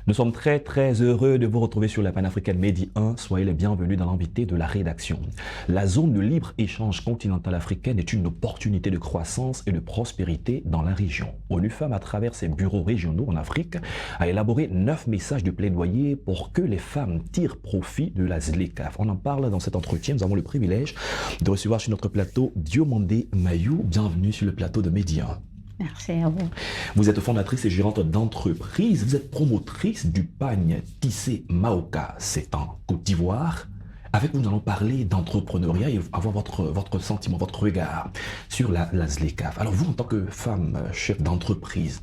Nous sommes très heureux de vous retrouver sur la panafricaine Medi 1. Soyez les bienvenus dans l'invité de la rédaction. La zone de libre-échange continentale africaine est une opportunité de croissance et de prospérité dans la région. ONU Femmes, à travers ses bureaux régionaux en Afrique, a élaboré 9 messages de plaidoyer pour que les femmes tirent profit de la ZLECAf. On en parle dans cet entretien. Nous avons le privilège de recevoir sur notre plateau Diomandé Mayou. Bienvenue sur le plateau de Medi 1. Merci à vous. Vous êtes fondatrice et gérante d'entreprise. Vous êtes promotrice du pagne tissé Maoka. C'est en Côte d'Ivoire. Avec vous, nous allons parler d'entrepreneuriat et avoir votre sentiment, votre regard sur la ZLECAf. Alors vous, en tant que femme chef d'entreprise,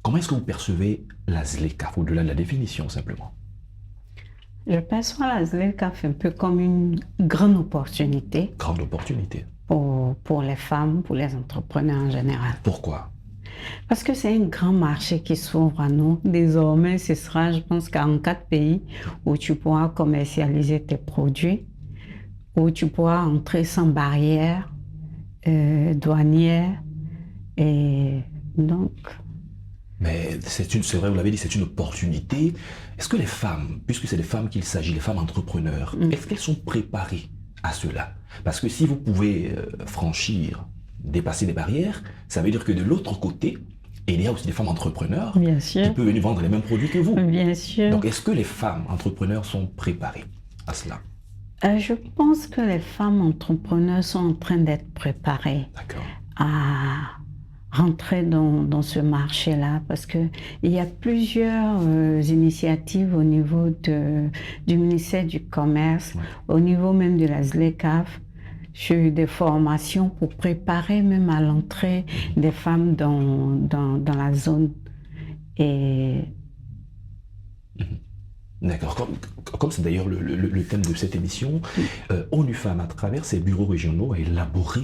comment est-ce que vous percevez la ZLECAf, au-delà de la définition simplement? Je perçois la ZLECAf un peu comme une grande opportunité. Grande opportunité. Pour les femmes, pour les entrepreneurs en général. Pourquoi? Parce que c'est un grand marché qui s'ouvre à nous. Désormais, ce sera, je pense, 44 pays où tu pourras commercialiser tes produits, où tu pourras entrer sans barrière douanière. Et donc... Mais c'est vrai, vous l'avez dit, c'est une opportunité. Est-ce que les femmes, puisque c'est des femmes qu'il s'agit, les femmes entrepreneurs, est-ce qu'elles sont préparées à cela? Parce que si vous pouvez dépasser des barrières, ça veut dire que de l'autre côté, il y a aussi des femmes entrepreneurs qui peuvent venir vendre les mêmes produits que vous. Bien sûr. Donc, est-ce que les femmes entrepreneurs sont préparées à cela? Je pense que les femmes entrepreneurs sont en train d'être préparées à rentrer dans ce marché-là, parce qu'il y a plusieurs initiatives au niveau du ministère du Commerce, au niveau même de la ZLECAf, sur des formations pour préparer même à l'entrée des femmes dans la zone. Et... D'accord. Comme c'est d'ailleurs le thème de cette émission, ONU Femmes, à travers ses bureaux régionaux, a élaboré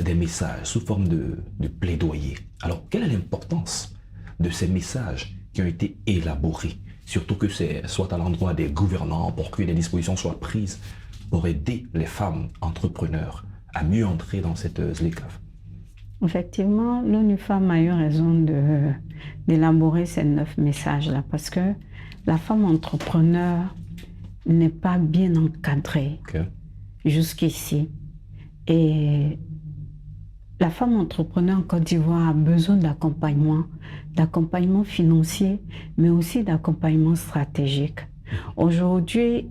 des messages sous forme de plaidoyer. Alors, quelle est l'importance de ces messages qui ont été élaborés? Surtout que c'est soit à l'endroit des gouvernants pour que des dispositions soient prises pour aider les femmes entrepreneurs à mieux entrer dans cette ZLECAf. Effectivement, l'ONU Femmes a eu raison d'élaborer ces 9 messages-là, parce que la femme entrepreneur n'est pas bien encadrée jusqu'ici. Et la femme entrepreneur en Côte d'Ivoire a besoin d'accompagnement financier, mais aussi d'accompagnement stratégique. Aujourd'hui,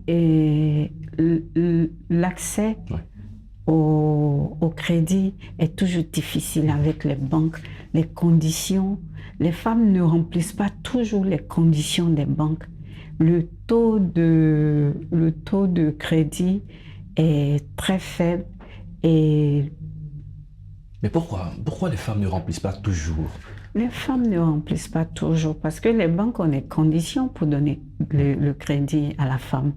l'accès au crédit est toujours difficile avec les banques. Les conditions, les femmes ne remplissent pas toujours les conditions des banques. Le taux de crédit est très faible. Mais pourquoi les femmes ne remplissent pas toujours? Les femmes ne remplissent pas toujours parce que les banques ont des conditions pour donner le crédit à la femme.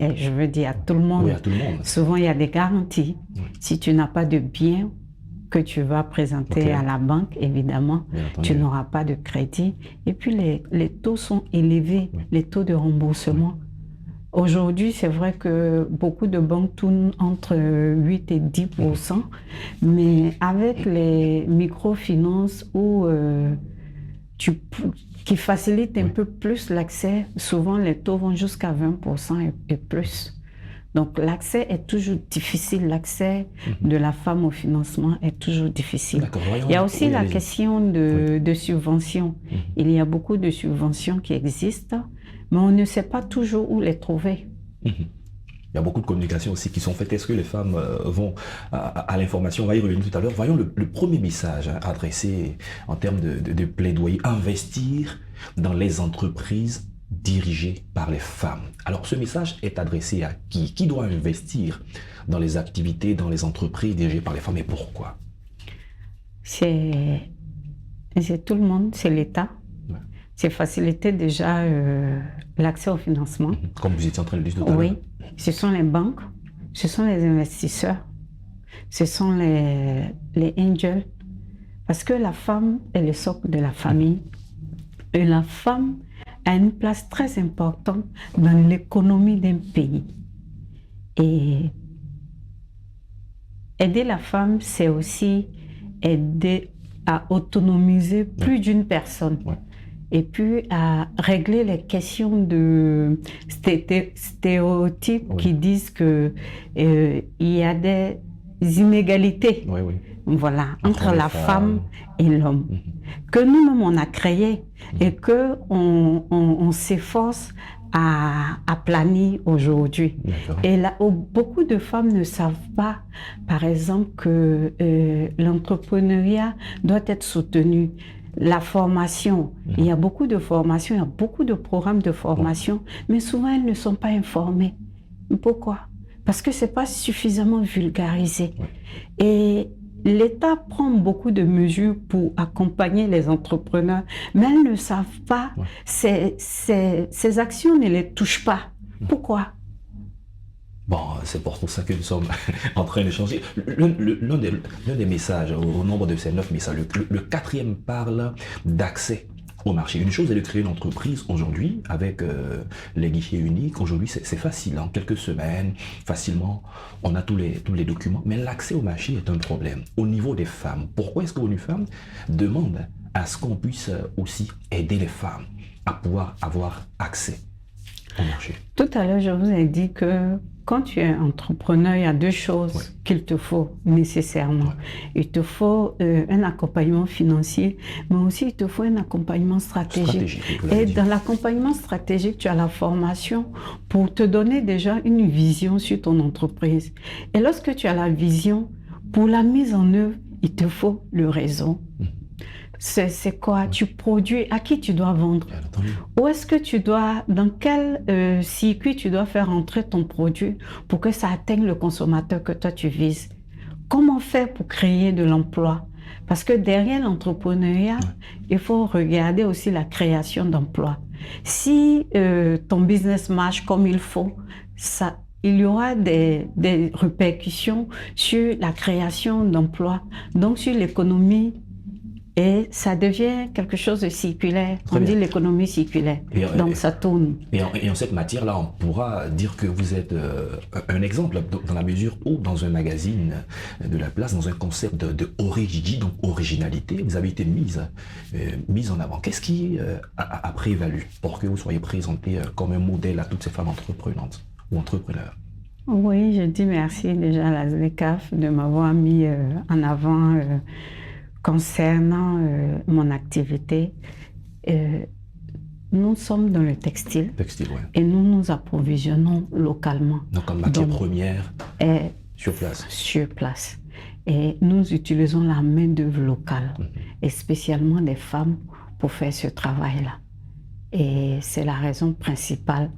Et je veux dire à tout le monde. Oui, à tout le monde. Souvent, il y a des garanties. Si tu n'as pas de bien que tu vas présenter à la banque, évidemment, tu n'auras pas de crédit. Et puis, les taux sont élevés, les taux de remboursement. Aujourd'hui, c'est vrai que beaucoup de banques tournent entre 8 et 10%, mais avec les microfinances qui facilitent un peu plus l'accès, souvent les taux vont jusqu'à 20% et plus. Donc l'accès est toujours difficile, l'accès de la femme au financement est toujours difficile. Il y a aussi la question de subventions. Il y a beaucoup de subventions qui existent, mais on ne sait pas toujours où les trouver. Il y a beaucoup de communications aussi qui sont faites. Est-ce que les femmes vont à l'information? On va y revenir tout à l'heure. Voyons le premier message adressé en termes de plaidoyer. Investir dans les entreprises dirigées par les femmes. Alors ce message est adressé à qui? Qui doit investir dans les activités, dans les entreprises dirigées par les femmes et pourquoi? C'est tout le monde, c'est l'État. C'est faciliter déjà l'accès au financement. Comme vous étiez en train de le dire tout à l'heure. Oui, ce sont les banques, ce sont les investisseurs, ce sont les angels. Parce que la femme est le socle de la famille. Et la femme a une place très importante dans l'économie d'un pays. Et aider la femme, c'est aussi aider à autonomiser plus d'une personne. et puis à régler les questions de stéréotypes qui disent que il y a des inégalités voilà, entre la femme et l'homme, que nous-mêmes on a créé et que on s'efforce à planir aujourd'hui. Et là, beaucoup de femmes ne savent pas, par exemple, que l'entrepreneuriat doit être soutenu. La formation, il y a beaucoup de formations, il y a beaucoup de programmes de formation, mais souvent elles ne sont pas informées. Pourquoi? Parce que ce n'est pas suffisamment vulgarisé. Et l'État prend beaucoup de mesures pour accompagner les entrepreneurs, mais elles ne savent pas, ces actions ne les touchent pas. Pourquoi? Bon, c'est pour ça que nous sommes en train de changer. L'un des messages, au nombre de ces 9 messages, le 4e parle d'accès au marché. Une chose est de créer une entreprise aujourd'hui avec les guichets uniques. Aujourd'hui, c'est facile. En quelques semaines, facilement, on a tous les documents. Mais l'accès au marché est un problème. Au niveau des femmes, pourquoi est-ce que l'ONU Femmes demande à ce qu'on puisse aussi aider les femmes à pouvoir avoir accès au marché? Tout à l'heure, je vous ai dit que quand tu es entrepreneur, il y a 2 choses qu'il te faut nécessairement. Il te faut un accompagnement financier, mais aussi il te faut un accompagnement stratégique. Et dans l'accompagnement stratégique, tu as la formation pour te donner déjà une vision sur ton entreprise. Et lorsque tu as la vision, pour la mise en œuvre, il te faut le réseau. C'est quoi? Tu produis, à qui tu dois vendre? Où est-ce que tu dois, dans quel circuit tu dois faire entrer ton produit pour que ça atteigne le consommateur que toi tu vises? Comment faire pour créer de l'emploi? Parce que derrière l'entrepreneuriat, il faut regarder aussi la création d'emplois. Si ton business marche comme il faut, il y aura des répercussions sur la création d'emplois, donc sur l'économie. Et ça devient quelque chose de circulaire. On dit l'économie circulaire. Donc ça tourne. Et en cette matière-là, on pourra dire que vous êtes un exemple dans la mesure où, dans un magazine de la place, dans un concept de origine, donc originalité, vous avez été mise en avant. Qu'est-ce qui a prévalu pour que vous soyez présenté comme un modèle à toutes ces femmes entreprenantes ou entrepreneurs? Oui, je dis merci déjà à la ZLECAf de m'avoir mis en avant concernant mon activité. Nous sommes dans le textile, et nous nous approvisionnons localement. Donc en matière première, sur place. Sur place. Et nous utilisons la main-d'œuvre locale, et spécialement des femmes pour faire ce travail-là. Et c'est la raison principale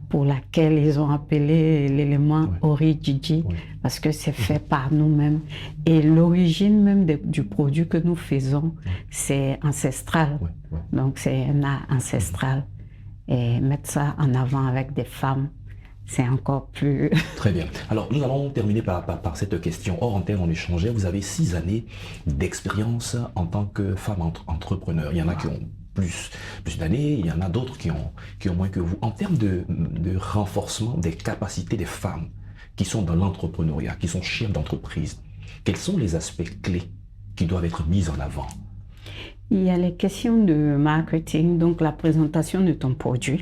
pour laquelle ils ont appelé l'élément Origigi, parce que c'est fait par nous-mêmes. Et l'origine même du produit que nous faisons, c'est ancestral. Donc c'est un art ancestral. Et mettre ça en avant avec des femmes, c'est encore plus... Très bien. Alors, nous allons terminer par cette question. Hors antenne, on échangeait. Vous avez 6 années d'expérience en tant que femme entrepreneur. Il y en a qui ont plus d'années, il y en a d'autres qui ont moins que vous. En termes de renforcement des capacités des femmes qui sont dans l'entrepreneuriat, qui sont chefs d'entreprise, quels sont les aspects clés qui doivent être mis en avant? Il y a les questions de marketing, donc la présentation de ton produit,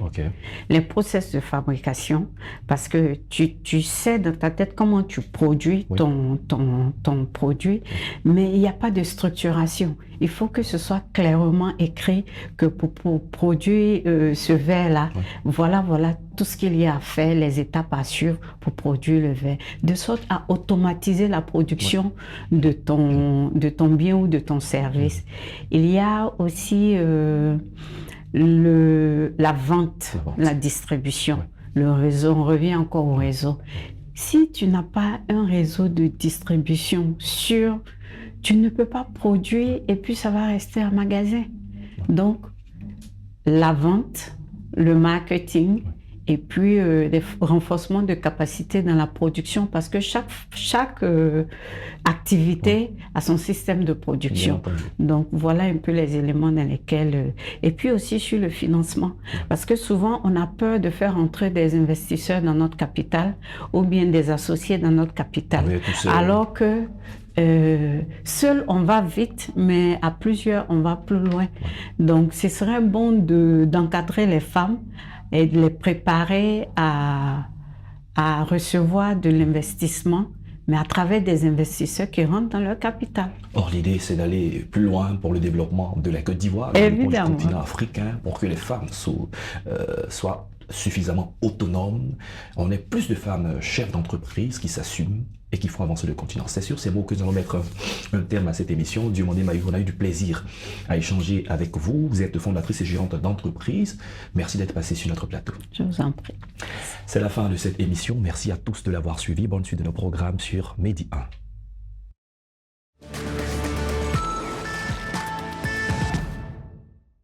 les process de fabrication, parce que tu sais dans ta tête comment tu produis ton produit, mais il n'y a pas de structuration. Il faut que ce soit clairement écrit que pour produire ce verre-là, voilà tout ce qu'il y a à faire, les étapes à suivre pour produire le verre, de sorte à automatiser la production de ton bien ou de ton service. Il y a aussi la vente, la distribution, le réseau. On revient encore au réseau. Si tu n'as pas un réseau de distribution sûr, tu ne peux pas produire et puis ça va rester un magasin. Donc, la vente, le marketing, et puis des renforcements de capacité dans la production, parce que chaque activité a son système de production. Donc voilà un peu les éléments dans lesquels... et puis aussi sur le financement, parce que souvent on a peur de faire entrer des investisseurs dans notre capital ou bien des associés dans notre capital, alors que seul on va vite, mais à plusieurs on va plus loin. Donc ce serait bon d'encadrer les femmes et de les préparer à recevoir de l'investissement, mais à travers des investisseurs qui rentrent dans leur capital. Or, l'idée, c'est d'aller plus loin pour le développement de la Côte d'Ivoire, du continent africain, pour que les femmes soient suffisamment autonomes. On ait plus de femmes chefs d'entreprise qui s'assument et qui font avancer le continent. C'est sur ces mots que nous allons mettre un terme à cette émission. Diomandé Maïvo, on a eu du plaisir à échanger avec vous. Vous êtes fondatrice et gérante d'entreprise. Merci d'être passée sur notre plateau. Je vous en prie. C'est la fin de cette émission. Merci à tous de l'avoir suivi. Bonne suite de nos programmes sur Medi 1.